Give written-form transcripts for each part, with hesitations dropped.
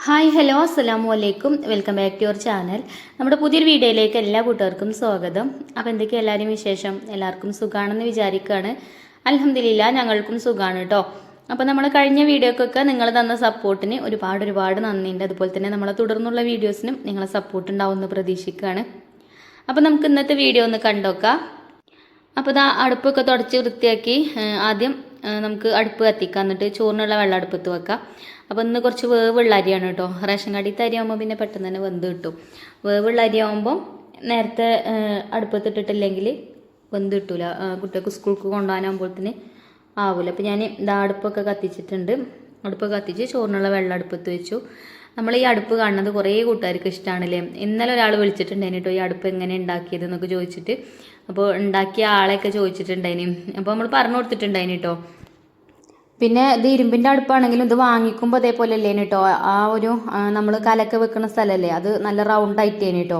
Hi hello അസ്സലാമു അലൈക്കും welcome back to your channel. നമ്മുടെ പുതിയൊരു വീഡിയോയിലേക്ക് എല്ലാ കൂട്ടുകാർക്കും സ്വാഗതം. അപ്പോൾ എന്തൊക്കെയാണ് എല്ലാവരും വിശേഷം? എല്ലാവർക്കും സുഖമാണെന്ന് വിചാരിക്കുകയാണ്. അൽഹംദുലില്ലാ ഞങ്ങൾക്കും സുഖമാണ് കേട്ടോ. അപ്പോൾ നമ്മൾ കഴിഞ്ഞ വീഡിയോക്കൊക്കെ നിങ്ങൾ തന്ന സപ്പോർട്ടിന് ഒരുപാട് നന്ദിയുണ്ട്. അതുപോലെ തന്നെ നമ്മളെ തുടർന്നുള്ള വീഡിയോസിനും നിങ്ങളെ സപ്പോർട്ട് ഉണ്ടാവുമെന്ന് പ്രതീക്ഷിക്കുകയാണ്. അപ്പോൾ നമുക്ക് ഇന്നത്തെ വീഡിയോ ഒന്ന് കണ്ടോക്കാം. അപ്പോൾ ഇതാ അടുപ്പൊക്കെ തുടച്ച് വൃത്തിയാക്കി ആദ്യം നമുക്ക് അടുപ്പ് കത്തിക്കാം. എന്നിട്ട് ചോറിനുള്ള വെള്ളം അടുപ്പത്ത് വെക്കാം. അപ്പോൾ ഇന്ന് കുറച്ച് വേവുള്ള അരിയാണ് കേട്ടോ. റേഷൻ കടയിലത്തെ അരിയാകുമ്പോൾ പിന്നെ പെട്ടെന്ന് തന്നെ വെന്ത് കിട്ടും. വേവുള്ള അരിയാകുമ്പോൾ നേരത്തെ അടുപ്പത്തിട്ടിട്ടില്ലെങ്കിൽ വെന്ത് കിട്ടൂല. കുട്ടികൾക്ക് സ്കൂൾക്ക് കൊണ്ടുപോകാനാകുമ്പോഴത്തേന് ആവില്ല. അപ്പോൾ ഞാൻ ഇതാ അടുപ്പൊക്കെ കത്തിച്ചിട്ടുണ്ട്. അടുപ്പൊക്കെ കത്തിച്ച് ചോറിനുള്ള വെള്ളം അടുപ്പത്ത് വെച്ചു. നമ്മൾ ഈ അടുപ്പ് കാണുന്നത് കുറേ കൂട്ടുകാർക്ക് ഇഷ്ടമാണല്ലേ. ഇന്നലെ ഒരാൾ വിളിച്ചിട്ടുണ്ടായിന് കേട്ടോ, ഈ അടുപ്പ് എങ്ങനെ ഉണ്ടാക്കിയത് എന്നൊക്കെ ചോദിച്ചിട്ട്. അപ്പോൾ ഉണ്ടാക്കിയ ആളെയൊക്കെ ചോദിച്ചിട്ടുണ്ടായിന്. അപ്പോൾ നമ്മൾ പറഞ്ഞു കൊടുത്തിട്ടുണ്ടായിന് കേട്ടോ. പിന്നെ ഇത് ഇരുമ്പിൻ്റെ അടുപ്പാണെങ്കിലും ഇത് വാങ്ങിക്കുമ്പോൾ അതേപോലെ അല്ലേന് കേട്ടോ. ആ ഒരു നമ്മൾ കലക്ക് വെക്കുന്ന സ്ഥലമല്ലേ, അത് നല്ല റൗണ്ട് ആയിട്ടേന് കേട്ടോ.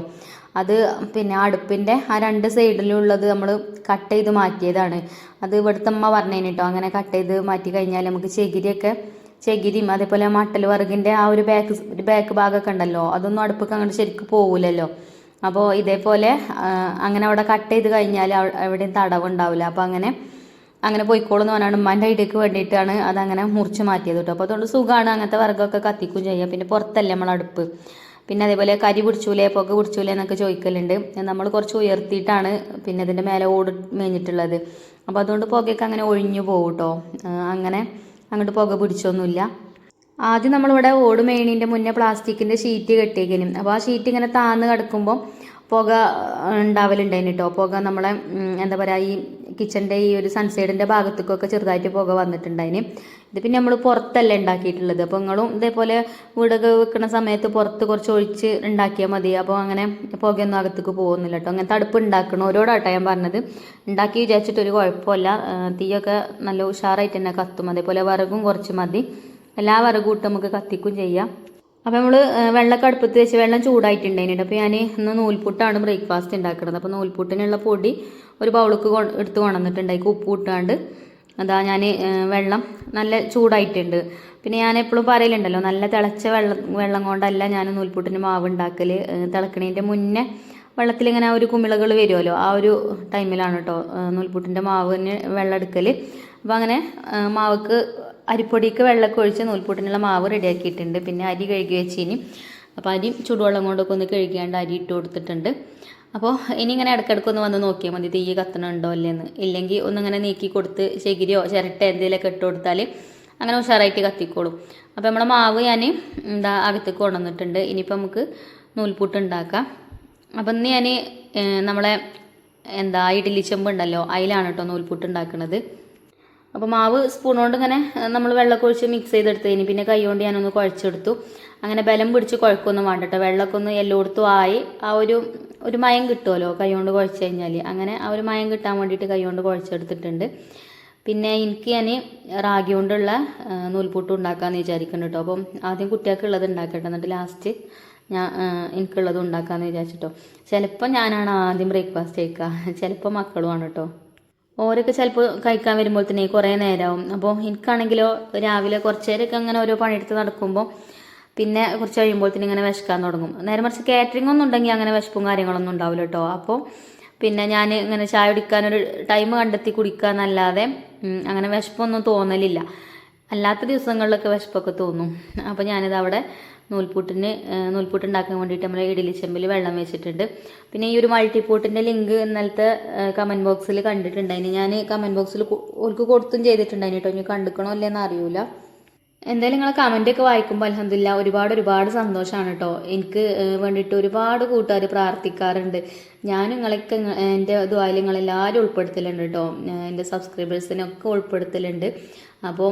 അത് പിന്നെ അടുപ്പിൻ്റെ ആ രണ്ട് സൈഡിലുള്ളത് നമ്മൾ കട്ട് ചെയ്ത് മാറ്റിയതാണ്. അത് ഇവിടുത്തെ അമ്മ പറഞ്ഞേന് കേട്ടോ. അങ്ങനെ കട്ട് ചെയ്ത് മാറ്റി കഴിഞ്ഞാൽ നമുക്ക് ചകിരിയും അതേപോലെ മട്ടൽ വിറകിൻ്റെ ആ ഒരു ബാക്ക് ഭാഗമൊക്കെ ഉണ്ടല്ലോ, അതൊന്നും അടുപ്പൊക്കെ അങ്ങോട്ട് ശരിക്കും പോകില്ലല്ലോ. അപ്പോൾ ഇതേപോലെ അങ്ങനെ അവിടെ കട്ട് ചെയ്ത് കഴിഞ്ഞാൽ എവിടെയും തടവുണ്ടാവില്ല. അപ്പോൾ അങ്ങനെ പോയിക്കോളെന്ന് പറഞ്ഞാണ് ഉമ്മാൻ്റെ ഐഡിയക്ക് വേണ്ടിയിട്ടാണ് അതങ്ങനെ മുറിച്ച് മാറ്റിയത് കേട്ടോ. അപ്പോൾ അതുകൊണ്ട് സുഖമാണ്, അങ്ങനത്തെ വിറകൊക്കെ കത്തിക്കും ചെയ്യാം. പിന്നെ പുറത്തല്ലേ നമ്മൾ അടുപ്പ്. പിന്നെ അതേപോലെ കരി പിടിച്ചൂലേ പുക പിടിച്ചൂലേ എന്നൊക്കെ ചോദിക്കലുണ്ട്. നമ്മൾ കുറച്ച് ഉയർത്തിയിട്ടാണ് പിന്നെ ഇതിൻ്റെ മേലെ ഓട് മേഞ്ഞിട്ടുള്ളത്. അപ്പോൾ അതുകൊണ്ട് പുകയൊക്കെ അങ്ങനെ ഒഴിഞ്ഞു പോകും കേട്ടോ. അങ്ങനെ അങ്ങോട്ട് പുക പിടിച്ചൊന്നുമില്ല. ആദ്യം നമ്മളിവിടെ ഓട് മേണീൻ്റെ മുന്നേ പ്ലാസ്റ്റിക്കിൻ്റെ ഷീറ്റ് കെട്ടിയേക്കിനും. അപ്പോൾ ആ ഷീറ്റ് ഇങ്ങനെ താന്ന് കിടക്കുമ്പോൾ പുക ഉണ്ടാവലുണ്ടായിന് കേട്ടോ. പുക നമ്മളെ എന്താ പറയുക, ഈ കിച്ചൻ്റെ ഈ ഒരു സൺസൈഡിൻ്റെ ഭാഗത്തേക്കൊക്കെ ചെറുതായിട്ട് പുക വന്നിട്ടുണ്ടായിന്. ഇത് പിന്നെ നമ്മൾ പുറത്തല്ല ഉണ്ടാക്കിയിട്ടുള്ളത്. അപ്പോൾ നിങ്ങളും ഇതേപോലെ വീടൊക്കെ വെക്കുന്ന സമയത്ത് പുറത്ത് കുറച്ച് ഒഴിച്ച് ഉണ്ടാക്കിയാൽ മതി. അപ്പോൾ അങ്ങനെ പുകയൊന്നും അകത്തേക്ക് പോകുന്നില്ല കേട്ടോ. അങ്ങനത്തെ അടുപ്പ് ഉണ്ടാക്കണം ഓരോടാട്ടോ ഞാൻ പറഞ്ഞത്. ഉണ്ടാക്കി വിചാരിച്ചിട്ടൊരു കുഴപ്പമില്ല. തീയൊക്കെ നല്ല ഉഷാറായിട്ട് തന്നെ കത്തും. അതേപോലെ വിറകും കുറച്ച് മതി. എല്ലാ വിറകും ഇട്ട് നമുക്ക് കത്തിക്കും ചെയ്യാം. അപ്പോൾ നമ്മൾ വെള്ളമൊക്കെ അടുപ്പത്ത് വെച്ച് വെള്ളം ചൂടായിട്ടുണ്ടായിട്ടുണ്ട്. അപ്പോൾ ഞാൻ ഇന്ന് നൂൽപുട്ടാണ് ബ്രേക്ക്ഫാസ്റ്റ് ഉണ്ടാക്കുന്നത്. അപ്പോൾ നൂൽപുട്ടിനുള്ള പൊടി ഒരു ബൗൾക്ക് എടുത്ത് കൊണ്ടുവന്നിട്ടുണ്ടായി. ഉപ്പ് ഇട്ടാണ്ട് അതാ ഞാൻ വെള്ളം നല്ല ചൂടായിട്ടുണ്ട്. പിന്നെ ഞാൻ എപ്പോഴും പറയലുണ്ടല്ലോ, നല്ല തിളച്ച വെള്ളം കൊണ്ടല്ല ഞാൻ നൂൽപുട്ടിന് മാവ് ഉണ്ടാക്കൽ. തിളക്കണതിൻ്റെ മുന്നേ വെള്ളത്തിലിങ്ങനെ ഒരു കുമിളകൾ വരുമല്ലോ, ആ ഒരു ടൈമിലാണ് കേട്ടോ നൂൽപുട്ടിൻ്റെ മാവിന് വെള്ളം എടുക്കൽ. അപ്പോൾ അങ്ങനെ മാവക്ക് അരിപ്പൊടിക്ക് വെള്ളമൊക്കെ ഒഴിച്ച് നൂൽപുട്ടിനുള്ള മാവ് റെഡിയാക്കിയിട്ടുണ്ട്. പിന്നെ അരി കഴുകി വെച്ചിനി. അപ്പോൾ അരി ചൂടുവെള്ളം കൊണ്ടൊക്കെ ഒന്ന് കഴുകിയാണ്ട് അരി ഇട്ട് കൊടുത്തിട്ടുണ്ട്. അപ്പോൾ ഇനി ഇങ്ങനെ ഇടയ്ക്കിടയ്ക്കൊന്ന് വന്ന് നോക്കിയാൽ മതി തീ കത്തണുണ്ടോ അല്ലേന്ന്. ഇല്ലെങ്കിൽ ഒന്നിങ്ങനെ നീക്കി കൊടുത്ത് ചകിരിയോ ചിരട്ട എന്തെങ്കിലുമൊക്കെ ഇട്ട് കൊടുത്താൽ അങ്ങനെ ഉഷാറായിട്ട് കത്തിക്കോളും. അപ്പോൾ നമ്മളെ മാവ് ഞാൻ അകത്തേക്ക് കൊണ്ടുവന്നിട്ടുണ്ട്. ഇനിയിപ്പോൾ നമുക്ക് നൂൽപുട്ട് ഉണ്ടാക്കാം. അപ്പം ഇന്ന് ഞാൻ നമ്മളെ ഇഡ്ഡലി ചെമ്പ് ഉണ്ടല്ലോ, അതിലാണ് കേട്ടോ നൂൽപുട്ട് ഉണ്ടാക്കുന്നത്. അപ്പോൾ മാവ് സ്പൂൺ കൊണ്ട് ഇങ്ങനെ നമ്മൾ വെള്ളമൊക്കെ ഒഴിച്ച് മിക്സ് ചെയ്തെടുത്തതിന് പിന്നെ കൈ കൊണ്ട് ഞാനൊന്ന് കുഴച്ചെടുത്തു. അങ്ങനെ ബലം പിടിച്ച് കുഴക്കൊന്നും വേണ്ട കേട്ടോ. വെള്ളമൊക്കെ ഒന്ന് എല്ലായിടത്തും ആയി ആ ഒരു മയം കിട്ടുമല്ലോ കൈ കൊണ്ട് കുഴച്ച് കഴിഞ്ഞാൽ. അങ്ങനെ ആ ഒരു മയം കിട്ടാൻ വേണ്ടിയിട്ട് കൈ കൊണ്ട് കുഴച്ചെടുത്തിട്ടുണ്ട്. പിന്നെ എനിക്ക് ഞാൻ റാഗി കൊണ്ടുള്ള നൂൽപുട്ട് ഉണ്ടാക്കാമെന്ന് വിചാരിക്കുന്നുണ്ട് കേട്ടോ. അപ്പം ആദ്യം കുട്ടികൾക്കുള്ളത് ഉണ്ടാക്കട്ടെ, എന്നിട്ട് ലാസ്റ്റ് എനിക്കുള്ളത് ഉണ്ടാക്കാമെന്ന് വിചാരിച്ചിട്ടോ. ചിലപ്പോൾ ഞാനാണ് ആദ്യം ബ്രേക്ക്ഫാസ്റ്റ് കഴിക്കുക, ചിലപ്പോൾ മക്കളുമാണ് കേട്ടോ. ഓരൊക്കെ ചിലപ്പോൾ കഴിക്കാൻ വരുമ്പോൾ തന്നെ കുറേ നേരമാവും. അപ്പോൾ എനിക്കാണെങ്കിലോ രാവിലെ കുറച്ച് നേരമൊക്കെ അങ്ങനെ ഓരോ പണിയെടുത്ത് നടക്കുമ്പോൾ പിന്നെ കുറച്ച് കഴിയുമ്പോൾ തന്നെ ഇങ്ങനെ വിശക്കാൻ തുടങ്ങും. നേരെ മറിച്ച് കാറ്ററിംഗ് ഒന്നും ഉണ്ടെങ്കിൽ അങ്ങനെ വിശപ്പും കാര്യങ്ങളൊന്നും ഉണ്ടാവില്ല കേട്ടോ. അപ്പോൾ പിന്നെ ഞാൻ ഇങ്ങനെ ചായ കുടിക്കാനൊരു ടൈം കണ്ടെത്തി കുടിക്കുക എന്നല്ലാതെ അങ്ങനെ വിശപ്പൊന്നും തോന്നലില്ല. അല്ലാത്ത ദിവസങ്ങളിലൊക്കെ വിശപ്പൊക്കെ തോന്നും. അപ്പോൾ ഞാനിത് അവിടെ നൂൽപുട്ട് ഉണ്ടാക്കാൻ വേണ്ടിയിട്ട് നമ്മൾ ഇഡ്ഡലി ചെമ്പിൽ വെള്ളം വെച്ചിട്ടുണ്ട്. പിന്നെ ഈ ഒരു മൾട്ടിപോട്ടിൻ്റെ ലിങ്ക് ഇന്നലത്തെ കമൻറ്റ് ബോക്സിൽ കണ്ടിട്ടുണ്ടായിന്. ഞാൻ കമൻറ്റ് ബോക്സിൽ ഓർക്ക് കൊടുത്തും ചെയ്തിട്ടുണ്ടായിന് കേട്ടോ. ഇനി കണ്ടിക്കണോ അല്ലേന്ന് അറിയില്ല. എന്തായാലും നിങ്ങളെ കമൻറ്റൊക്കെ വായിക്കുമ്പോൾ അൽഹംദുലില്ലാ ഒരുപാട് സന്തോഷമാണ് കേട്ടോ. എനിക്ക് വേണ്ടിയിട്ട് ഒരുപാട് കൂട്ടുകാർ പ്രാർത്ഥിക്കാറുണ്ട്. ഞാൻ നിങ്ങളൊക്കെ എൻ്റെ ദുആയിൽ നിങ്ങളെല്ലാവരും ഉൾപ്പെടുത്തലുണ്ട് കേട്ടോ. എൻ്റെ സബ്സ്ക്രൈബേഴ്സിനൊക്കെ ഉൾപ്പെടുത്തലുണ്ട്. അപ്പോൾ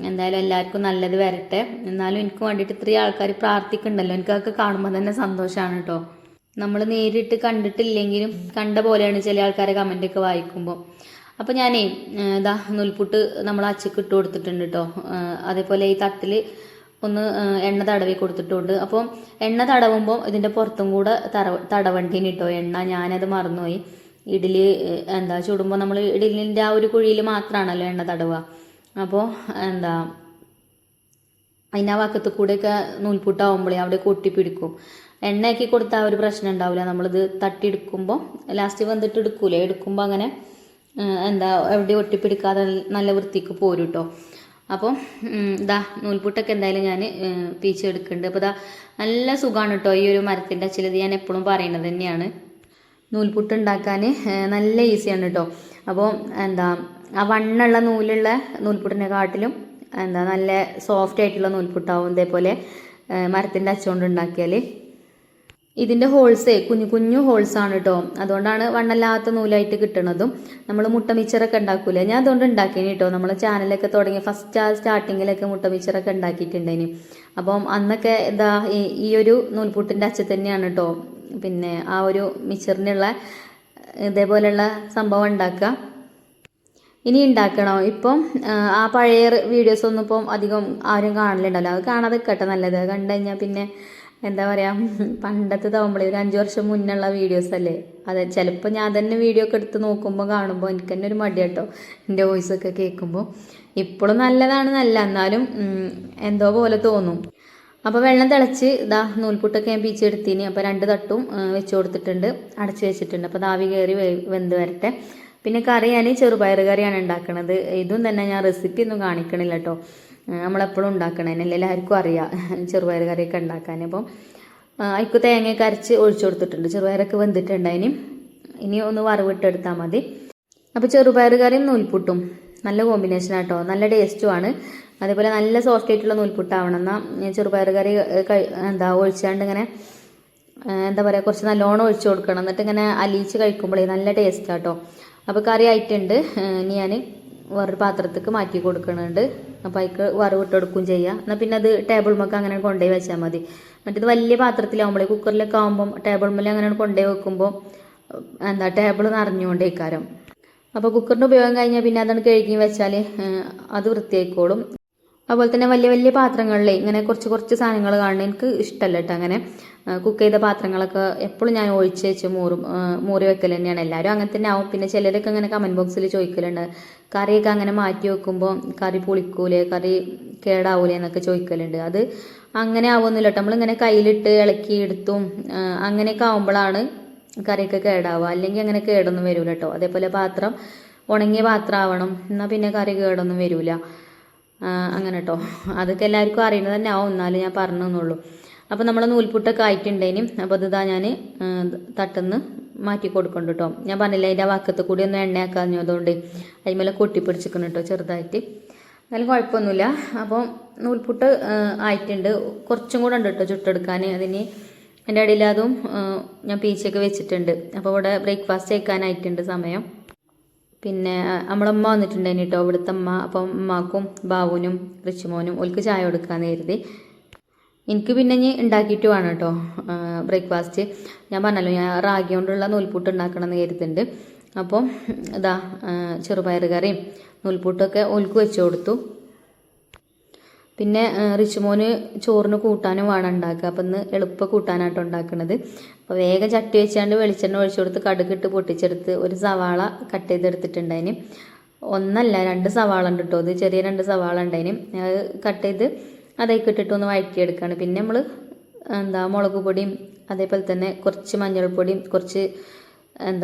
എന്തായാലും എല്ലാവർക്കും നല്ലത് വരട്ടെ. എന്നാലും എനിക്ക് വേണ്ടിയിട്ട് ഇത്രയും ആൾക്കാർ പ്രാർത്ഥിക്കുന്നുണ്ടല്ലോ, എനിക്കൊക്കെ കാണുമ്പോൾ തന്നെ സന്തോഷമാണ് കേട്ടോ. നമ്മൾ നേരിട്ട് കണ്ടിട്ടില്ലെങ്കിലും കണ്ട പോലെയാണ് ചില ആൾക്കാരെ കമൻറ്റൊക്കെ വായിക്കുമ്പോൾ. അപ്പോൾ ഞാനേ നൂൽപുട്ട് നമ്മൾ അച്ചക്ക് ഇട്ട് കൊടുത്തിട്ടുണ്ട് കേട്ടോ. അതേപോലെ ഈ തട്ടിൽ ഒന്ന് എണ്ണ തടവി കൊടുത്തിട്ടുണ്ട്. അപ്പോൾ എണ്ണ തടവുമ്പോൾ ഇതിൻ്റെ പുറത്തും കൂടെ തടവണ്ടീന് കേട്ടോ എണ്ണ. ഞാനത് മറന്നുപോയി. ഇഡ്ഡലി ചുടുമ്പോൾ നമ്മൾ ഇഡ്ഡലിൻ്റെ ആ ഒരു കുഴിയിൽ മാത്രമാണല്ലോ എണ്ണ തടവുക. അപ്പോൾ അതിൻ്റെ ആ വക്കത്ത് കൂടെയൊക്കെ നൂൽപുട്ടാവുമ്പോഴേ അവിടെ ഒട്ടിപ്പിടിക്കും. എണ്ണയാക്കി കൊടുത്താൽ ഒരു പ്രശ്നം ഉണ്ടാവില്ല. നമ്മളിത് തട്ടിയെടുക്കുമ്പോൾ ലാസ്റ്റ് വന്നിട്ട് എടുക്കൂലേ, എടുക്കുമ്പോൾ അങ്ങനെ എവിടെ ഒട്ടിപ്പിടിക്കാതെ നല്ല വൃത്തിക്ക് പോരും കേട്ടോ. അപ്പോൾ നൂൽപുട്ടൊക്കെ എന്തായാലും ഞാൻ പീച്ചെടുക്കുന്നുണ്ട്. അപ്പോൾ നല്ല സുഖമാണ് കേട്ടോ ഈ ഒരു മരത്തിൻ്റെ അച്ചിൽ. ഞാൻ എപ്പോഴും പറയുന്നത് തന്നെയാണ്, നൂൽപുട്ട് ഉണ്ടാക്കാൻ നല്ല ഈസിയാണ് കേട്ടോ. അപ്പോൾ ആ വണ്ണുള്ള നൂലുള്ള നൂൽപുട്ടിനെക്കാട്ടിലും നല്ല സോഫ്റ്റ് ആയിട്ടുള്ള നൂൽപുട്ടാവും ഇതേപോലെ മരത്തിൻ്റെ അച്ചുകൊണ്ട് ഉണ്ടാക്കിയാൽ. ഇതിൻ്റെ ഹോൾസേ കുഞ്ഞു കുഞ്ഞു ഹോൾസാണ് കേട്ടോ, അതുകൊണ്ടാണ് വണ്ണല്ലാത്ത നൂലായിട്ട് കിട്ടുന്നതും. നമ്മൾ മുട്ട മിച്ചറൊക്കെ ഉണ്ടാക്കൂലേ, ഞാൻ അതുകൊണ്ട് ഉണ്ടാക്കിനി കേട്ടോ. നമ്മൾ ചാനലൊക്കെ തുടങ്ങി സ്റ്റാർട്ടിങ്ങിലൊക്കെ മുട്ട മിച്ചറൊക്കെ ഉണ്ടാക്കിയിട്ടുണ്ടേനി. അപ്പം അന്നൊക്കെ ഈ ഒരു നൂൽപുട്ടിൻ്റെ അച്ച തന്നെയാണ് കേട്ടോ പിന്നെ ആ ഒരു മിച്ചറിനുള്ള ഇതേപോലെയുള്ള സംഭവം ഉണ്ടാക്കുക. ഇനി ഉണ്ടാക്കണോ? ഇപ്പം ആ പഴയ വീഡിയോസൊന്നും ഇപ്പം അധികം ആരും കാണലുണ്ടല്ലോ, അത് കാണാതെ കേട്ടോ നല്ലത്. കണ്ടു കഴിഞ്ഞാൽ പിന്നെ എന്താ പറയുക, പണ്ടത്തെ തവമ്പളി ഒരു 5 വർഷം മുന്നുള്ള വീഡിയോസ് അല്ലേ, അതെ. ചിലപ്പോൾ ഞാൻ തന്നെ വീഡിയോ ഒക്കെ എടുത്ത് നോക്കുമ്പോൾ കാണുമ്പോൾ എനിക്ക് തന്നെ ഒരു മടി കേട്ടോ എൻ്റെ വോയിസൊക്കെ കേൾക്കുമ്പോൾ. ഇപ്പോഴും നല്ലതാണ്, എന്നാലും എന്തോ പോലെ തോന്നും. അപ്പോൾ വെള്ളം തിളച്ച് നൂൽപുട്ടൊക്കെ ഞാൻ പീച്ചെടുത്തിന്. അപ്പോൾ 2 തട്ടും വെച്ച് കൊടുത്തിട്ടുണ്ട്, അടച്ച് വെച്ചിട്ടുണ്ട്. അപ്പോൾ ആവി കയറി വെന്ത് വരട്ടെ. പിന്നെ കറി ഞാൻ ചെറുപയർ കറിയാണ് ഉണ്ടാക്കുന്നത്. ഇതും തന്നെ ഞാൻ റെസിപ്പി ഒന്നും കാണിക്കണില്ല കേട്ടോ, നമ്മളെപ്പോഴും ഉണ്ടാക്കണേനല്ലേ, എല്ലാവർക്കും അറിയാം ചെറുപയർ കറിയൊക്കെ ഉണ്ടാക്കാൻ. അപ്പം അതിക്ക് തേങ്ങയൊക്കെ അരച്ച് ഒഴിച്ചു കൊടുത്തിട്ടുണ്ട്. ചെറുപയറൊക്കെ വെന്തിട്ടുണ്ട്. ഇനി ഒന്ന് വറവിട്ടെടുത്താൽ മതി. അപ്പോൾ ചെറുപയർ കറിയും നൂൽപുട്ടും നല്ല കോമ്പിനേഷനാണ് കേട്ടോ, നല്ല ടേസ്റ്റുമാണ്. അതേപോലെ നല്ല സോഫ്റ്റ് ആയിട്ടുള്ള നൂൽപുട്ടാവണം. എന്നാൽ ചെറുപയർ കറി ഒഴിച്ചാണ്ട് ഇങ്ങനെ പറയുക, കുറച്ച് നല്ലോണം ഒഴിച്ചു കൊടുക്കണം. എന്നിട്ട് ഇങ്ങനെ അലിയിച്ച് കഴിക്കുമ്പോഴേ നല്ല ടേസ്റ്റാണ് കേട്ടോ. അപ്പോൾ കറി ആയിട്ടുണ്ട്. ഇനി ഞാൻ വേറൊരു പാത്രത്തേക്ക് മാറ്റി കൊടുക്കുന്നുണ്ട്. അപ്പോൾ അതിക്ക് വറവിട്ട് കൊടുക്കുകയും ചെയ്യാം. എന്നാൽ പിന്നെ അത് ടേബിൾ മേക്ക് അങ്ങനെ കൊണ്ടുപോയി വെച്ചാൽ മതി. മറ്റേത് വലിയ പാത്രത്തിലാവുമ്പോൾ കുക്കറിലൊക്കെ ആകുമ്പം ടേബിൾ മേലെ അങ്ങനെ കൊണ്ടുപോയി വെക്കുമ്പോൾ ടേബിൾ നിറഞ്ഞുകൊണ്ടേക്കാരം. അപ്പോൾ കുക്കറിൻ്റെ ഉപയോഗം കഴിഞ്ഞാൽ പിന്നെ അതാണ് കഴുകി വെച്ചാൽ അത് വൃത്തിയായിക്കോളും. അതുപോലെ തന്നെ വലിയ വലിയ പാത്രങ്ങളിലെ ഇങ്ങനെ കുറച്ച് കുറച്ച് സാധനങ്ങൾ കാണുന്നത് എനിക്ക് ഇഷ്ടമല്ല കേട്ടോ. അങ്ങനെ കുക്ക് ചെയ്ത പാത്രങ്ങളൊക്കെ എപ്പോഴും ഞാൻ ഒഴിച്ച് വെച്ച് മൂറി വെക്കൽ തന്നെയാണ്. എല്ലാവരും അങ്ങനെ തന്നെ ആവും. പിന്നെ ചിലരൊക്കെ അങ്ങനെ കമൻറ്റ് ബോക്സിൽ ചോദിക്കലുണ്ട്, കറിയൊക്കെ അങ്ങനെ മാറ്റി വെക്കുമ്പോൾ കറി പുളിക്കൂലേ, കറി കേടാവൂലേ എന്നൊക്കെ ചോദിക്കലുണ്ട്. അത് അങ്ങനെ ആവുന്നില്ല കേട്ടോ. നമ്മളിങ്ങനെ കയ്യിലിട്ട് ഇളക്കി എടുത്തും അങ്ങനെയൊക്കെ ആവുമ്പോഴാണ് കറിയൊക്കെ കേടാവുക. അല്ലെങ്കിൽ അങ്ങനെ കേടൊന്നും വരില്ല കേട്ടോ. അതേപോലെ പാത്രം ഉണങ്ങിയ പാത്രം ആവണം, എന്നാൽ പിന്നെ കറി കേടൊന്നും വരില്ല. അങ്ങനെ കേട്ടോ, അതൊക്കെ എല്ലാവർക്കും അറിയുന്നത് തന്നെ ആവും, എന്നാലും ഞാൻ പറഞ്ഞെന്നുള്ളൂ. അപ്പോൾ നമ്മൾ നൂൽപുട്ടൊക്കെ ആയിട്ടുണ്ടേനും. അപ്പോൾ ഞാൻ തട്ടുന്ന് മാറ്റി കൊടുക്കുന്നുണ്ട് കേട്ടോ. ഞാൻ പറഞ്ഞില്ല അതിൻ്റെ ആ വക്കത്ത് കൂടി ഒന്ന് എണ്ണയാക്കാഞ്ഞതുകൊണ്ട് അതിന്മേലെ കൊട്ടിപ്പിടിച്ചിരിക്കണം കേട്ടോ ചെറുതായിട്ട്. എന്നാലും കുഴപ്പമൊന്നുമില്ല. അപ്പോൾ നൂൽപുട്ട് ആയിട്ടുണ്ട്. കുറച്ചും കൂടെ ഉണ്ട് കേട്ടോ ചുട്ടെടുക്കാൻ. അതിന് എൻ്റെ ഇടയിൽ അതും ഞാൻ പീച്ചൊക്കെ വെച്ചിട്ടുണ്ട്. അപ്പോൾ ഇവിടെ ബ്രേക്ക്ഫാസ്റ്റ് കഴിക്കാനായിട്ടുണ്ട് സമയം. പിന്നെ നമ്മളമ്മ വന്നിട്ടുണ്ടായിന് കേട്ടോ, ഇവിടുത്തെ അമ്മ. അപ്പം അമ്മക്കും ബാവുനും റിച്ചുമോനും ഓൾക്ക് ചായ കൊടുക്കാമെന്ന് കരുതി. എനിക്ക് പിന്നെ ഇനി ഉണ്ടാക്കിയിട്ട് വേണം കേട്ടോ ബ്രേക്ക്ഫാസ്റ്റ്. ഞാൻ പറഞ്ഞല്ലോ ഞാൻ റാഗി കൊണ്ടുള്ള നൂൽപുട്ട് ഉണ്ടാക്കണമെന്ന് കരുതുന്നുണ്ട്. അപ്പം ചെറുപയർ കറിയും നൂൽപുട്ടൊക്കെ ഓൾക്ക് വെച്ച് കൊടുത്തു. പിന്നെ റിച്ചുമോന് ചോറിന് കൂട്ടാനും വേണം ഉണ്ടാക്കുക. അപ്പം ഇന്ന് എളുപ്പ കൂട്ടാനായിട്ട് ഉണ്ടാക്കുന്നത്. അപ്പോൾ വേഗം ചട്ടി വെച്ചാണ്ട് വെളിച്ചെണ്ണ ഒഴിച്ചു കൊടുത്ത് കടുകിട്ട് പൊട്ടിച്ചെടുത്ത് ഒരു സവാള കട്ട് ചെയ്തെടുത്തിട്ടുണ്ടതിന്. 1 അല്ല 2 സവാള ഉണ്ട് കേട്ടോ. ഇത് ചെറിയ 2 സവാള ഉണ്ടായിന്. അത് കട്ട് ചെയ്ത് അതേക്ക് ഇട്ടിട്ട് ഒന്ന് വഴറ്റിയെടുക്കുകയാണ്. പിന്നെ നമ്മൾ മുളക് പൊടിയും അതേപോലെ തന്നെ കുറച്ച് മഞ്ഞൾപ്പൊടിയും കുറച്ച്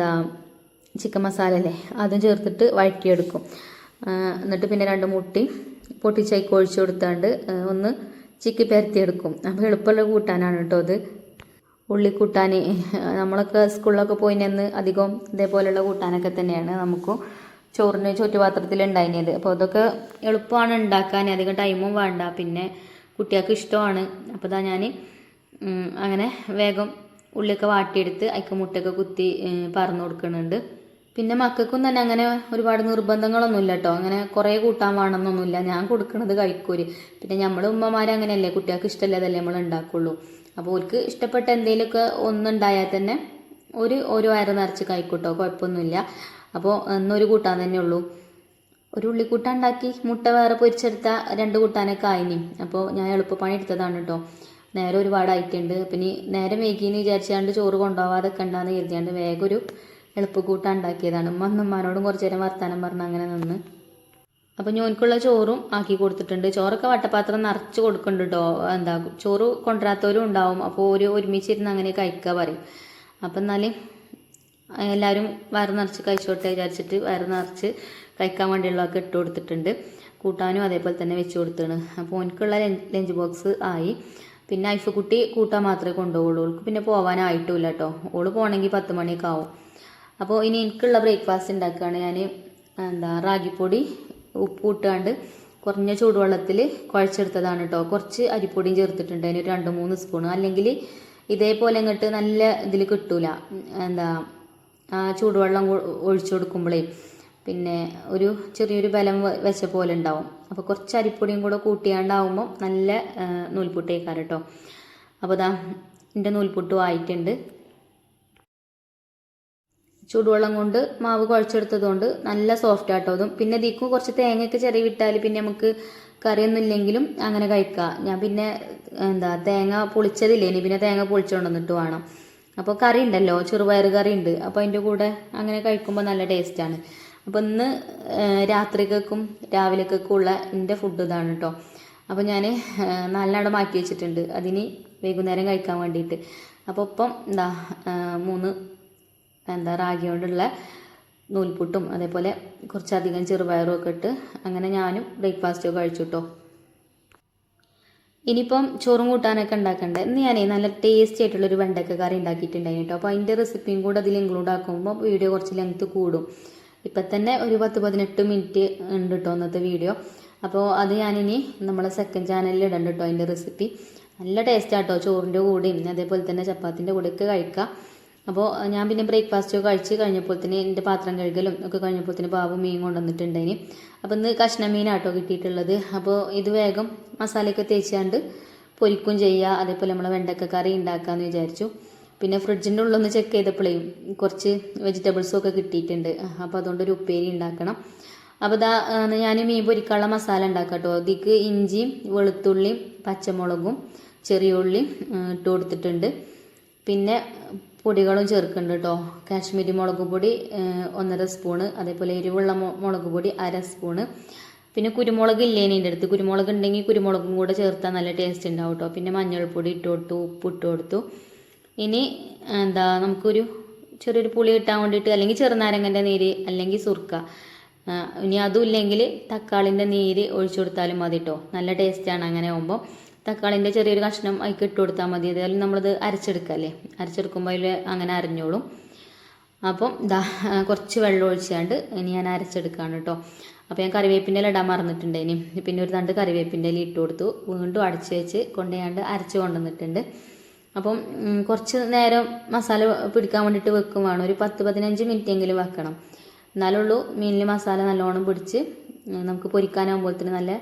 ചിക്കൻ മസാല അല്ലേ അതും ചേർത്തിട്ട് വഴറ്റിയെടുക്കും. എന്നിട്ട് പിന്നെ 2 മുട്ടി പൊട്ടിച്ചേക്ക് ഒഴിച്ചു കൊടുത്താണ്ട് ഒന്ന് ചിക്കി പരത്തിയെടുക്കും. അപ്പോൾ എളുപ്പമുള്ള കൂട്ടാനാണ് കേട്ടോ അത്. ഉള്ളിക്കൂട്ടാൻ നമ്മളൊക്കെ സ്കൂളിലൊക്കെ പോയിന്ന് അധികം ഇതേപോലെയുള്ള കൂട്ടാനൊക്കെ തന്നെയാണ് നമുക്കും ചോറിന് ചുറ്റുപാത്രത്തിൽ ഉണ്ടായിരുന്നത്. അപ്പോൾ അതൊക്കെ എളുപ്പമാണ് ഉണ്ടാക്കാൻ, അധികം ടൈമും വേണ്ട, പിന്നെ കുട്ടികൾക്ക് ഇഷ്ടമാണ്. അപ്പോൾ ഞാൻ അങ്ങനെ വേഗം ഉള്ളിയൊക്കെ വാട്ടിയെടുത്ത് അതിക്ക് മുട്ടയൊക്കെ കുത്തി പറന്നു കൊടുക്കുന്നുണ്ട്. പിന്നെ മക്കൾക്കും തന്നെ അങ്ങനെ ഒരുപാട് നിർബന്ധങ്ങളൊന്നുമില്ല കേട്ടോ. അങ്ങനെ കുറേ കൂട്ടാൻ വേണമെന്നൊന്നുമില്ല. ഞാൻ കൊടുക്കുന്നത് കഴിക്കൂര്. പിന്നെ നമ്മൾ ഉമ്മമാരങ്ങനെയല്ലേ, കുട്ടികൾക്ക് ഇഷ്ടമല്ലാതല്ലേ നമ്മൾ ഉണ്ടാക്കുള്ളൂ. അപ്പോൾ അവർക്ക് ഇഷ്ടപ്പെട്ട എന്തെങ്കിലുമൊക്കെ ഒന്നുണ്ടായാൽ തന്നെ ഒരു വയറ് നിറച്ച് കഴിക്കൂട്ടോ, കുഴപ്പമൊന്നുമില്ല. അപ്പോൾ എന്നൊരു കൂട്ടാൻ തന്നെ ഉള്ളൂ. ഒരു ഉള്ളിക്കൂട്ടാൻ ഉണ്ടാക്കി മുട്ട വേറെ പൊരിച്ചെടുത്ത 2 കൂട്ടാനൊക്കെ ആയിനി. അപ്പോൾ ഞാൻ എളുപ്പപ്പണി എടുത്തതാണ് കേട്ടോ. നേരെ ഒരുപാടായിട്ടുണ്ട്. പിന്നെ നേരെ വൈകിന്ന് വിചാരിച്ചാണ്ട് ചോറ് കൊണ്ടുപോകാതൊക്കെ ഉണ്ടാന്ന് കരുതിയാണ്ട് വേഗം ഒരു എളുപ്പക്കൂട്ടാൻ ഉണ്ടാക്കിയതാണ്. ഉമ്മ ഉമ്മാനോടും കുറച്ച് നേരം വർത്താനം പറഞ്ഞ് അങ്ങനെ നിന്ന്. അപ്പോൾ ഞോൻക്കുള്ള ചോറും ആക്കി കൊടുത്തിട്ടുണ്ട്. ചോറൊക്കെ വട്ടപാത്രം നിറച്ച് കൊടുക്കുന്നുണ്ട് കേട്ടോ. എന്താ ചോറ് കൊണ്ടുവരാത്തവരും ഉണ്ടാവും. അപ്പോൾ ഒരുമിച്ചിരുന്ന് അങ്ങനെ കഴിക്കുക പറയും. അപ്പം എന്നാൽ എല്ലാവരും വയറ് നിറച്ച് കഴിച്ചോട്ടെ വിചാരിച്ചിട്ട് വയറ് നിറച്ച് കഴിക്കാൻ വേണ്ടിയുള്ളതൊക്കെ ഇട്ട് കൊടുത്തിട്ടുണ്ട്. കൂട്ടാനും അതേപോലെ തന്നെ വെച്ച് കൊടുത്താണ്. അപ്പോൾ എനിക്കുള്ള ലഞ്ച് ബോക്സ് ആയി. പിന്നെ ഐഫക്കുട്ടി കൂട്ടാൻ മാത്രമേ കൊണ്ടുപോകുള്ളൂ. ഓൾക്ക് പിന്നെ പോകാനായിട്ടില്ല കേട്ടോ. ഓള് പോകണമെങ്കിൽ 10 മണിയൊക്കെ ആവും. അപ്പോൾ ഇനി എനിക്കുള്ള ബ്രേക്ക്ഫാസ്റ്റ് ഉണ്ടാക്കുകയാണ്. ഞാൻ റാഗിപ്പൊടി ഉപ്പ് ഇട്ടാണ്ട് കുറഞ്ഞ ചൂടുവെള്ളത്തിൽ കുഴച്ചെടുത്തതാണ് കേട്ടോ. കുറച്ച് അരിപ്പൊടിയും ചേർത്തിട്ടുണ്ട്. അതിന് 2-3 സ്പൂൺ. അല്ലെങ്കിൽ ഇതേപോലെ ഇങ്ങോട്ട് നല്ല ഇതിൽ കിട്ടൂല. ചൂടുവെള്ളം ഒഴിച്ചു കൊടുക്കുമ്പോഴേ പിന്നെ ഒരു ചെറിയൊരു ബലം വെച്ച പോലെ ഉണ്ടാവും. അപ്പോൾ കുറച്ച് അരിപ്പൊടിയും കൂടെ കൂട്ടിയാണ്ടാവുമ്പോൾ നല്ല നൂൽപുട്ടേക്കാറ് കേട്ടോ. അപ്പോൾ എൻ്റെ നൂൽപുട്ടും ആയിട്ടുണ്ട്. ചൂടുവെള്ളം കൊണ്ട് മാവ് കുഴച്ചെടുത്തത് കൊണ്ട് നല്ല സോഫ്റ്റ് ആട്ടോ അതും. പിന്നെ ഇതിക്കും കുറച്ച് തേങ്ങയൊക്കെ ചെറിയ വിട്ടാൽ പിന്നെ നമുക്ക് കറിയൊന്നും ഇല്ലെങ്കിലും അങ്ങനെ കഴിക്കാം. ഞാൻ പിന്നെ തേങ്ങ പൊളിച്ചതില്ലേ, ഇനി പിന്നെ തേങ്ങ പൊളിച്ചുകൊണ്ടുവന്നിട്ട് വേണം. അപ്പോൾ കറി ഉണ്ടല്ലോ, ചെറുപയർ കറി ഉണ്ട്. അപ്പോൾ അതിൻ്റെ കൂടെ അങ്ങനെ കഴിക്കുമ്പോൾ നല്ല ടേസ്റ്റാണ്. അപ്പോൾ ഇന്ന് രാത്രിക്കും രാവിലേക്കൊക്കെ ഉള്ള എൻ്റെ ഫുഡ് ഇതാണ് കേട്ടോ. അപ്പോൾ ഞാൻ 4 മാറ്റി വെച്ചിട്ടുണ്ട് അതിന് വൈകുന്നേരം കഴിക്കാൻ വേണ്ടിയിട്ട്. അപ്പോൾ ഇപ്പം 3 റാഗി കൊണ്ടുള്ള നൂൽപുട്ടും അതേപോലെ കുറച്ചധികം ചെറുപയറും ഒക്കെ ഇട്ട് അങ്ങനെ ഞാനും ബ്രേക്ക്ഫാസ്റ്റൊക്കെ കഴിച്ചു കേട്ടോ. ഇനിയിപ്പം ചോറും കൂട്ടാനൊക്കെ ഉണ്ടാക്കണ്ടേ. ഇന്ന് ഞാൻ നല്ല ടേസ്റ്റി ആയിട്ടുള്ളൊരു വെണ്ടക്ക കറി ഉണ്ടാക്കിയിട്ടുണ്ടായിരുന്നു കേട്ടോ. അപ്പോൾ അതിൻ്റെ റെസിപ്പിയും കൂടെ അതിൽ ഇൻക്ലൂഡ് ആക്കുമ്പോൾ വീഡിയോ കുറച്ച് ലെങ്ത്ത് കൂടും. ഇപ്പം തന്നെ ഒരു 10-18 മിനിറ്റ് ഉണ്ട് കേട്ടോ ഇന്നത്തെ വീഡിയോ. അപ്പോൾ അത് ഞാനിനി നമ്മളെ സെക്കൻഡ് ചാനലിൽ ഇടണ്ട കേട്ടോ അതിൻ്റെ റെസിപ്പി. നല്ല ടേസ്റ്റാട്ടോ ചോറിൻ്റെ കൂടെയും അതേപോലെ തന്നെ ചപ്പാത്തിൻ്റെ കൂടെയൊക്കെ കഴിക്കാം. അപ്പോൾ ഞാൻ പിന്നെ ബ്രേക്ക്ഫാസ്റ്റൊക്കെ കഴിച്ച് കഴിഞ്ഞപ്പോഴത്തേന് എൻ്റെ പാത്രം കഴുകലും ഒക്കെ കഴിഞ്ഞപ്പോഴത്തേന് ബാബു മീൻ കൊണ്ടുവന്നിട്ടുണ്ടായിന്. അപ്പോൾ ഇന്ന് കഷ്ണം മീനാട്ടോ കിട്ടിയിട്ടുള്ളത്. അപ്പോൾ ഇത് വേഗം മസാലയൊക്കെ തേച്ചാണ്ട് പൊരിക്കും ചെയ്യുക. അതേപോലെ നമ്മൾ വെണ്ടക്ക കറി ഉണ്ടാക്കാമെന്ന് വിചാരിച്ചു. പിന്നെ ഫ്രിഡ്ജിൻ്റെ ഉള്ളൊന്ന് ചെക്ക് ചെയ്തപ്പോഴേ കുറച്ച് വെജിറ്റബിൾസും ഒക്കെ കിട്ടിയിട്ടുണ്ട്. അപ്പോൾ അതുകൊണ്ടൊരു ഉപ്പേരി ഉണ്ടാക്കണം. അപ്പോൾ ഞാൻ മീൻ പൊരിക്കാനുള്ള മസാല ഉണ്ടാക്കാം കേട്ടോ. ഇതിക്ക് ഇഞ്ചിയും വെളുത്തുള്ളിയും പച്ചമുളകും ചെറിയ ഉള്ളിയും ഇട്ട് കൊടുത്തിട്ടുണ്ട്. പിന്നെ പൊടികളും ചേർക്കുന്നുണ്ട് കേട്ടോ. കാശ്മീരി മുളക് പൊടി 1.5 സ്പൂണ്, അതേപോലെ എരിവുള്ള മുളക് പൊടി 1/2 സ്പൂണ്. പിന്നെ കുരുമുളക് ഇല്ലേനെ എൻ്റെ അടുത്ത്. കുരുമുളക് ഉണ്ടെങ്കിൽ കുരുമുളകും കൂടെ ചേർത്താൽ നല്ല ടേസ്റ്റ് ഉണ്ടാവും കേട്ടോ. പിന്നെ മഞ്ഞൾപ്പൊടി ഇട്ട് കൊടുത്തു, ഉപ്പ് ഇട്ട് കൊടുത്തു. ഇനി നമുക്കൊരു ചെറിയൊരു പുളി കിട്ടാൻ വേണ്ടിയിട്ട് അല്ലെങ്കിൽ ചെറുനാരങ്ങൻ്റെ നീര് അല്ലെങ്കിൽ സുർക്ക. ഇനി അതും ഇല്ലെങ്കിൽ തക്കാളിൻ്റെ നീര് ഒഴിച്ചു കൊടുത്താലും മതി കേട്ടോ. നല്ല ടേസ്റ്റാണ് അങ്ങനെ ആകുമ്പോൾ. തക്കാളിൻ്റെ ചെറിയൊരു കഷ്ണം അതിൽ ഇട്ട് കൊടുത്താൽ മതി. ഏതായാലും നമ്മളിത് അരച്ചെടുക്കല്ലേ, അരച്ചെടുക്കുമ്പോൾ അതിൽ അങ്ങനെ അരഞ്ഞോളും. അപ്പം കുറച്ച് വെള്ളം ഒഴിച്ചാണ്ട് ഇനി ഞാൻ അരച്ചെടുക്കുകയാണ് കേട്ടോ. അപ്പോൾ ഞാൻ കറിവേപ്പിൻ്റെ ഇല ഇടാൻ മറന്നിട്ടുണ്ട്. ഇനി പിന്നെ ഒരു 2 കറിവേപ്പിൻ്റെ ഇല ഇട്ട് കൊടുത്തു. വീണ്ടും അടച്ച് വെച്ച് കൊണ്ടുപോയാണ്ട് അരച്ച് കൊണ്ടുവന്നിട്ടുണ്ട്. അപ്പം കുറച്ച് നേരം മസാല പിടിക്കാൻ വേണ്ടിയിട്ട് വെക്കും വേണം. ഒരു 10-15 മിനിറ്റ് എങ്കിലും വെക്കണം. എന്നാലുള്ളൂ മീനിൽ മസാല നല്ലോണം പിടിച്ച് നമുക്ക് പൊരിക്കാനാകുമ്പോഴത്തേന് നല്ല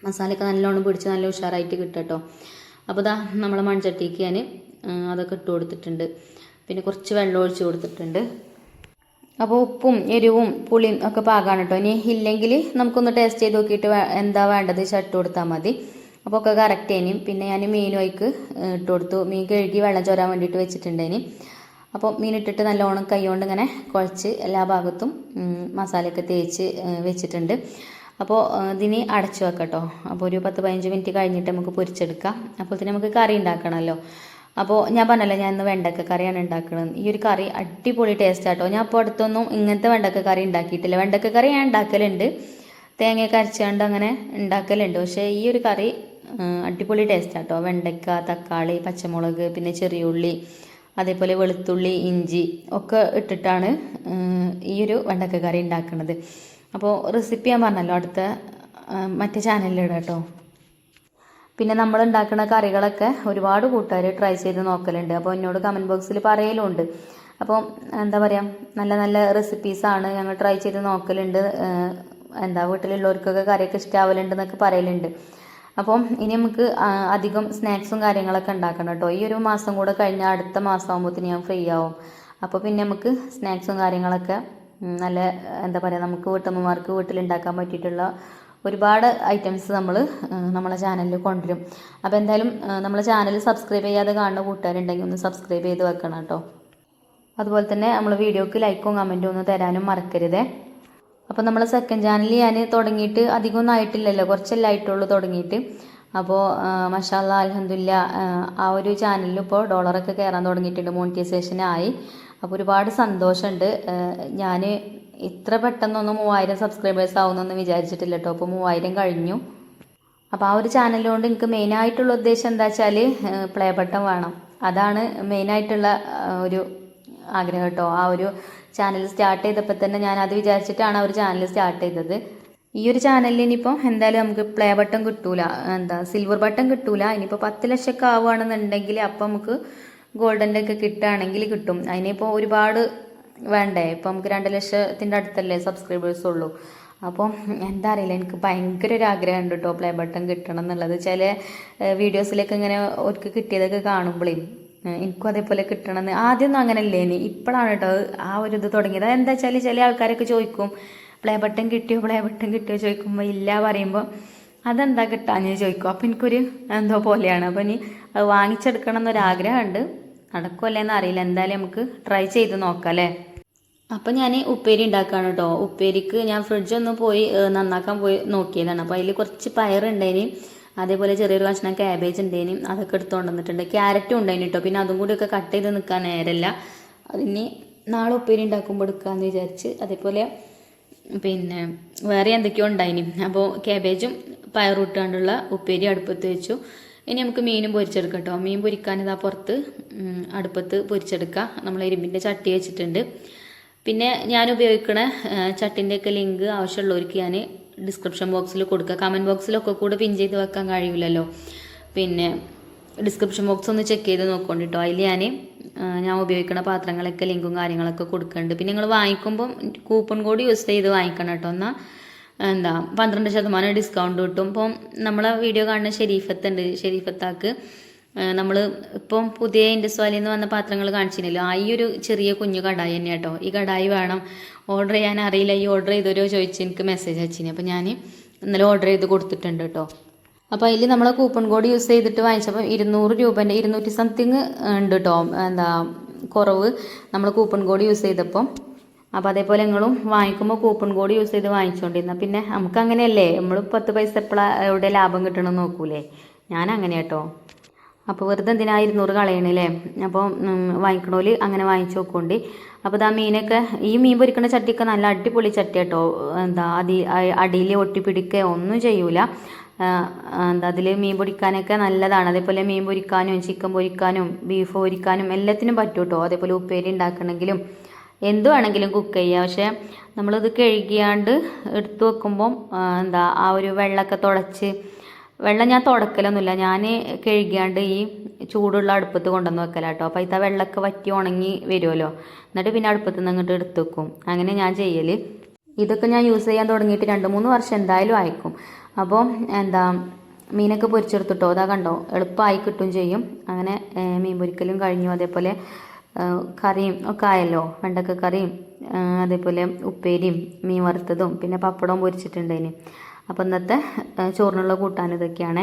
മസാലയൊക്കെ നല്ലോണം പിടിച്ച് നല്ല ഉഷാറായിട്ട് കിട്ടും കേട്ടോ. അപ്പോൾ നമ്മളെ മൺചട്ടിക്ക് ഞാൻ അതൊക്കെ ഇട്ട് കൊടുത്തിട്ടുണ്ട്. പിന്നെ കുറച്ച് വെള്ളം ഒഴിച്ച് കൊടുത്തിട്ടുണ്ട്. അപ്പോൾ ഉപ്പും എരിവും പുളിയും ഒക്കെ പാകമാണ് കേട്ടോ. ഇനി ഇല്ലെങ്കിൽ നമുക്കൊന്ന് ടേസ്റ്റ് ചെയ്ത് നോക്കിയിട്ട് എന്താ വേണ്ടത് ഇട്ട് കൊടുത്താൽ മതി. അപ്പോൾ ഒക്കെ കറക്റ്റ് ആയിനും. പിന്നെ ഞാൻ മീൻ വയ്ക്ക് ഇട്ട് കൊടുത്തു. മീൻ കഴുകി വെള്ളം ചോരാൻ വേണ്ടിയിട്ട് വെച്ചിട്ടുണ്ടേന്. അപ്പോൾ മീൻ ഇട്ടിട്ട് നല്ലോണം കൈ കൊണ്ട് ഇങ്ങനെ കുഴച്ച് എല്ലാ ഭാഗത്തും മസാലയൊക്കെ തേച്ച് വെച്ചിട്ടുണ്ട്. അപ്പോൾ ഇതിന് അടച്ചു വെക്കാം കേട്ടോ. അപ്പോൾ ഒരു 10-15 മിനിറ്റ് കഴിഞ്ഞിട്ട് നമുക്ക് പൊരിച്ചെടുക്കാം. അപ്പോൾ തന്നെ നമുക്ക് കറി ഉണ്ടാക്കണമല്ലോ. അപ്പോൾ ഞാൻ പറഞ്ഞല്ലോ ഞാൻ ഇന്ന് വെണ്ടക്ക കറിയാണ് ഉണ്ടാക്കുന്നത്. ഈ ഒരു കറി അടിപൊളി ടേസ്റ്റ് ആട്ടോ. ഞാൻ അപ്പോൾ അടുത്തൊന്നും ഇങ്ങനത്തെ വെണ്ടക്ക കറി ഉണ്ടാക്കിയിട്ടില്ല. വെണ്ടക്ക കറി ഞാൻ ഉണ്ടാക്കലുണ്ട്, തേങ്ങയൊക്കെ അരച്ചുകൊണ്ട് അങ്ങനെ ഉണ്ടാക്കലുണ്ട്. പക്ഷേ ഈ ഒരു കറി അടിപൊളി ടേസ്റ്റ് ആട്ടോ. വെണ്ടക്ക, തക്കാളി, പച്ചമുളക്, പിന്നെ ചെറിയ ഉള്ളി, അതേപോലെ വെളുത്തുള്ളി, ഇഞ്ചി ഒക്കെ ഇട്ടിട്ടാണ് ഈ ഒരു വെണ്ടക്ക കറി ഉണ്ടാക്കുന്നത്. അപ്പോൾ റെസിപ്പി ഞാൻ പറഞ്ഞല്ലോ അടുത്ത മറ്റേ ചാനലിലിടാം കേട്ടോ. പിന്നെ നമ്മൾ ഉണ്ടാക്കുന്ന കറികളൊക്കെ ഒരുപാട് കൂട്ടുകാർ ട്രൈ ചെയ്ത് നോക്കലുണ്ട്. അപ്പോൾ എന്നോട് കമൻറ്റ് ബോക്സിൽ പറയലുണ്ട്. അപ്പോൾ എന്താ പറയുക, നല്ല നല്ല റെസിപ്പീസാണ് ഞങ്ങൾ ട്രൈ ചെയ്ത് നോക്കലുണ്ട്. വീട്ടിലുള്ളവർക്കൊക്കെ കറിയൊക്കെ ഇഷ്ടമാവലുണ്ടെന്നൊക്കെ പറയലുണ്ട്. അപ്പം ഇനി നമുക്ക് അധികം സ്നാക്സും കാര്യങ്ങളൊക്കെ ഉണ്ടാക്കണം കേട്ടോ. ഈ ഒരു മാസം കൂടെ കഴിഞ്ഞാൽ അടുത്ത മാസം ആകുമ്പോഴത്തേന് ഞാൻ ഫ്രീ ആവും. അപ്പോൾ പിന്നെ നമുക്ക് സ്നാക്സും കാര്യങ്ങളൊക്കെ നല്ല എന്താ പറയുക, നമുക്ക് വീട്ടമ്മമാർക്ക് വീട്ടിലുണ്ടാക്കാൻ പറ്റിയിട്ടുള്ള ഒരുപാട് ഐറ്റംസ് നമ്മളെ ചാനലിൽ കൊണ്ടുവരും. അപ്പോൾ എന്തായാലും നമ്മളെ ചാനൽ സബ്സ്ക്രൈബ് ചെയ്യാതെ കാണുന്ന കൂട്ടുകാരുണ്ടെങ്കിൽ ഒന്ന് സബ്സ്ക്രൈബ് ചെയ്ത് വെക്കണം കേട്ടോ. അതുപോലെ തന്നെ നമ്മൾ വീഡിയോക്ക് ലൈക്കും കമൻറ്റും ഒന്ന് തരാനും മറക്കരുതേ. അപ്പോൾ നമ്മളെ സെക്കൻഡ് ചാനൽ ഞാൻ തുടങ്ങിയിട്ട് അധികമൊന്നും ആയിട്ടില്ലല്ലോ, കുറച്ചെല്ലാം ആയിട്ടുള്ളൂ തുടങ്ങിയിട്ട്. അപ്പോൾ മാഷാഅല്ലാഹ് അൽഹംദുലില്ലാ ആ ഒരു ചാനലിൽ ഇപ്പോൾ ഡോളറൊക്കെ കയറാൻ തുടങ്ങിയിട്ടുണ്ട്, മോണിറ്റൈസേഷനായി. അപ്പോൾ ഒരുപാട് സന്തോഷമുണ്ട്. ഞാൻ ഇത്ര പെട്ടെന്നൊന്നും 3000 സബ്സ്ക്രൈബേഴ്സ് ആവുമെന്നൊന്നും വിചാരിച്ചിട്ടില്ല കേട്ടോ. അപ്പോൾ 3000 കഴിഞ്ഞു. അപ്പോൾ ആ ഒരു ചാനലുകൊണ്ട് എനിക്ക് മെയിനായിട്ടുള്ള ഉദ്ദേശം എന്താ വെച്ചാൽ പ്ലേ ബട്ടൺ വേണം. അതാണ് മെയിനായിട്ടുള്ള ഒരു ആഗ്രഹം കേട്ടോ. ആ ഒരു ചാനൽ സ്റ്റാർട്ട് ചെയ്തപ്പോൾ തന്നെ ഞാൻ അത് വിചാരിച്ചിട്ടാണ് ആ ഒരു ചാനൽ സ്റ്റാർട്ട് ചെയ്തത്. ഈ ഒരു ചാനലിൽ ഇനിയിപ്പോൾ എന്തായാലും നമുക്ക് പ്ലേ ബട്ടൺ കിട്ടൂല, സിൽവർ ബട്ടൺ കിട്ടൂല. ഇനിയിപ്പോൾ 10 ലക്ഷമൊക്കെ ആവുകയാണെന്നുണ്ടെങ്കിൽ അപ്പോൾ നമുക്ക് ഗോൾഡൻ്റെ ഒക്കെ കിട്ടുകയാണെങ്കിൽ കിട്ടും. അതിനിപ്പോൾ ഒരുപാട് വേണ്ടേ, ഇപ്പോൾ നമുക്ക് 2 ലക്ഷത്തിൻ്റെ അടുത്തല്ലേ സബ്സ്ക്രൈബേഴ്സ് ഉള്ളൂ. അപ്പം എന്താ അറിയില്ല, എനിക്ക് ഭയങ്കര ഒരു ആഗ്രഹമുണ്ട് കേട്ടോ പ്ലേ ബട്ടൺ കിട്ടണം എന്നുള്ളത്. ചില വീഡിയോസിലൊക്കെ ഇങ്ങനെ ഒരിക്കൽ കിട്ടിയതൊക്കെ കാണുമ്പോഴേ എനിക്കും അതേപോലെ കിട്ടണമെന്ന്. ആദ്യമൊന്നും അങ്ങനെയല്ലേ, ഇപ്പോഴാണ് കേട്ടോ ആ ഒരു ഇത് തുടങ്ങിയത്. എന്താ വെച്ചാൽ ചില ആൾക്കാരൊക്കെ ചോദിക്കും പ്ലേ ബട്ടൺ കിട്ടിയോ ചോദിക്കുമ്പോൾ ഇല്ല പറയുമ്പോൾ അതെന്താ കിട്ടാന്ന് ചോദിക്കും. അപ്പോൾ എനിക്കൊരു എന്തോ പോലെയാണ്. അപ്പോൾ ഇനി അത് വാങ്ങിച്ചെടുക്കണം എന്നൊരാഗ്രഹമുണ്ട്. നടക്കുമല്ലേന്ന് അറിയില്ല, എന്തായാലും നമുക്ക് ട്രൈ ചെയ്ത് നോക്കാം അല്ലേ. അപ്പം ഞാൻ ഉപ്പേരി ഉണ്ടാക്കുകയാണ് കേട്ടോ. ഉപ്പേരിക്ക് ഞാൻ ഫ്രിഡ്ജൊന്ന് പോയി നന്നാക്കാൻ പോയി നോക്കിയതാണ്. അപ്പോൾ അതിൽ കുറച്ച് പയറുണ്ടേനി, അതേപോലെ ചെറിയൊരു കഷ്ണം ക്യാബേജ് ഉണ്ടേനി, അതൊക്കെ എടുത്തുകൊണ്ട് വന്നിട്ടുണ്ട്. ക്യാരറ്റും ഉണ്ടായിന് കേട്ടോ. പിന്നെ അതും കൂടിയൊക്കെ കട്ട് ചെയ്ത് നിൽക്കാൻ നേരമില്ല, അതിന് നാളെ ഉപ്പേരി ഉണ്ടാക്കുമ്പോൾ എടുക്കാമെന്ന് വിചാരിച്ച്. അതേപോലെ പിന്നെ വേറെ എന്തൊക്കെയോ ഉണ്ടായിനി. അപ്പോൾ ക്യാബേജും പയറും ഇട്ടുകൊണ്ടുള്ള ഉപ്പേരി അടുപ്പത്ത് വെച്ചു. ഇനി നമുക്ക് മീനും പൊരിച്ചെടുക്കാം കേട്ടോ. മീൻ പൊരിക്കാൻ ഇതാ പുറത്ത് അടുപ്പത്ത് പൊരിച്ചെടുക്കുക. നമ്മൾ ഇരുമ്പിൻ്റെ ചട്ടി വെച്ചിട്ടുണ്ട്. പിന്നെ ഞാൻ ഉപയോഗിക്കുന്ന ചട്ടിൻ്റെയൊക്കെ ലിങ്ക് ആവശ്യമുള്ളവർക്ക് ഞാൻ ഡിസ്ക്രിപ്ഷൻ ബോക്സിൽ കൊടുക്കുക. കമൻറ്റ് ബോക്സിലൊക്കെ കൂടെ പിൻ ചെയ്ത് വെക്കാൻ കഴിയില്ലല്ലോ. പിന്നെ ഡിസ്ക്രിപ്ഷൻ ബോക്സ് ഒന്ന് ചെക്ക് ചെയ്ത് നോക്കോണ്ട് കേട്ടോ. അതിൽ ഞാൻ ഉപയോഗിക്കുന്ന പാത്രങ്ങളൊക്കെ ലിങ്കും കാര്യങ്ങളൊക്കെ കൊടുക്കുന്നുണ്ട്. പിന്നെ നിങ്ങൾ വാങ്ങിക്കുമ്പം കൂപ്പൺ കോഡ് യൂസ് ചെയ്ത് വാങ്ങിക്കണം കേട്ടോ. എന്നാൽ 12% ഡിസ്കൗണ്ട് കിട്ടും. ഇപ്പം നമ്മളെ വീഡിയോ കാണുന്ന ഷെരീഫത്താക്ക് നമ്മൾ ഇപ്പം പുതിയ ഇൻഡസ് വാലിയിൽ നിന്ന് വന്ന പാത്രങ്ങൾ കാണിച്ചില്ലല്ലോ, ഈ ഒരു ചെറിയ കുഞ്ഞു കടായി തന്നെ കേട്ടോ. ഈ കടായി വേണം, ഓർഡർ ചെയ്യാൻ അറിയില്ല, ഈ ഓർഡർ ചെയ്തോരോ ചോദിച്ച് എനിക്ക് മെസ്സേജ് അയച്ചിന്. അപ്പോൾ ഞാൻ ഇന്നലെ ഓർഡർ ചെയ്ത് കൊടുത്തിട്ടുണ്ട് കേട്ടോ. അപ്പോൾ അതിൽ നമ്മൾ കൂപ്പൺ കോഡ് യൂസ് ചെയ്തിട്ട് വാങ്ങിച്ചപ്പോൾ 200 രൂപേൻ്റെ 200 സംതിങ് ഉണ്ട് കേട്ടോ, കുറവ് നമ്മൾ കൂപ്പൺ കോഡ് യൂസ് ചെയ്തപ്പോൾ. അപ്പോൾ അതേപോലെ നിങ്ങളും വാങ്ങിക്കുമ്പോൾ കൂപ്പൺ കോഡ് യൂസ് ചെയ്ത് വാങ്ങിച്ചുകൊണ്ടിരുന്നാൽ പിന്നെ നമുക്ക് അങ്ങനെയല്ലേ, നമ്മൾ 10 പൈസ എപ്പോഴാണ് എവിടെ ലാഭം കിട്ടണമെന്ന് നോക്കൂലേ. ഞാൻ അങ്ങനെ കേട്ടോ. അപ്പോൾ വെറുതെ എന്തിനാ 200 കളയണല്ലേ. അപ്പോൾ വാങ്ങിക്കണോല് അങ്ങനെ വാങ്ങിച്ചു നോക്കുകൊണ്ട്. അപ്പോൾ ഇതാ മീനൊക്കെ, ഈ മീൻ പൊരിക്കുന്ന ചട്ടിയൊക്കെ നല്ല അടിപൊളി ചട്ടി കേട്ടോ. അടിയിൽ ഒട്ടിപ്പിടിക്കുകയോ ഒന്നും ചെയ്യൂല. അതിൽ മീൻ പൊരിക്കാനൊക്കെ നല്ലതാണ്. അതേപോലെ മീൻ പൊരിക്കാനും ചിക്കൻ പൊരിക്കാനും ബീഫ് പൊരിക്കാനും എല്ലാത്തിനും പറ്റും കേട്ടോ. അതേപോലെ ഉപ്പേരി ഉണ്ടാക്കണമെങ്കിലും എന്ത് വേണമെങ്കിലും കുക്ക് ചെയ്യുക. പക്ഷേ നമ്മളിത് കഴുകിയാണ്ട് എടുത്തു വെക്കുമ്പം ആ ഒരു വെള്ളമൊക്കെ തുടച്ച്, വെള്ളം ഞാൻ തുടക്കലൊന്നുമില്ല, ഞാൻ കഴുകിയാണ്ട് ഈ ചൂടുള്ള അടുപ്പത്ത് കൊണ്ടുവന്ന് വെക്കല കേട്ടോ. അപ്പോൾ ഇതാ വെള്ളമൊക്കെ വറ്റി ഉണങ്ങി വരുമല്ലോ, എന്നിട്ട് പിന്നെ അടുപ്പത്ത് നിന്ന് അങ്ങോട്ട് എടുത്ത് വെക്കും. അങ്ങനെ ഞാൻ ചെയ്യൽ. ഇതൊക്കെ ഞാൻ യൂസ് ചെയ്യാൻ തുടങ്ങിയിട്ട് 2-3 വർഷം എന്തായാലും ആയിരിക്കും. അപ്പോൾ മീനൊക്കെ പൊരിച്ചെടുത്തിട്ടോ, അതാ കണ്ടോ, എളുപ്പമായി കിട്ടും ചെയ്യും. അങ്ങനെ മീൻ പൊരിക്കലും കഴിഞ്ഞു. അതേപോലെ കറിയും ഒക്കെ ആയല്ലോ, വെണ്ടക്ക കറിയും അതേപോലെ ഉപ്പേരിയും മീൻ വറുത്തതും പിന്നെ പപ്പടവും പൊരിച്ചിട്ടുണ്ടേന്. അപ്പോൾ ഇന്നത്തെ ചോറിനുള്ള കൂട്ടാൻ ഇതൊക്കെയാണ്.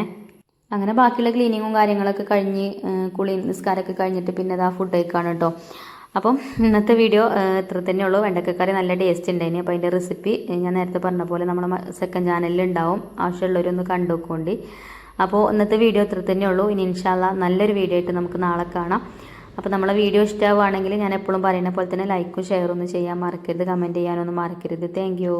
അങ്ങനെ ബാക്കിയുള്ള ക്ലീനിങ്ങും കാര്യങ്ങളൊക്കെ കഴിഞ്ഞ് നിസ്കാരമൊക്കെ കഴിഞ്ഞിട്ട് പിന്നെ ഇതാ ഫുഡ് കഴിക്കാണ് കേട്ടോ. അപ്പം ഇന്നത്തെ വീഡിയോ ഇത്ര തന്നെയുള്ളൂ. വെണ്ടക്കക്കറി നല്ല ടേസ്റ്റ് ഉണ്ടായിന്. അപ്പോൾ അതിൻ്റെ റെസിപ്പി ഞാൻ നേരത്തെ പറഞ്ഞ പോലെ നമ്മുടെ സെക്കൻഡ് ചാനലിൽ ഉണ്ടാവും, ആവശ്യമുള്ളവരൊന്ന് കണ്ടു നോക്കുകൊണ്ട്. അപ്പോൾ ഇന്നത്തെ വീഡിയോ ഇത്ര തന്നെയുള്ളൂ. ഇനി ഇൻഷാ അല്ലാഹ് നല്ലൊരു വീഡിയോ ആയിട്ട് നമുക്ക് നാളെ കാണാം. അപ്പോൾ നമ്മളെ വീഡിയോ ഇഷ്ടമാവുകയാണെങ്കിൽ ഞാൻ എപ്പോഴും പറയുന്ന പോലെ തന്നെ ലൈക്കും ഷെയറും ഒന്നും ചെയ്യാൻ മറക്കരുത്, കമൻറ്റ് ചെയ്യാനൊന്നും മറക്കരുത്. Thank you.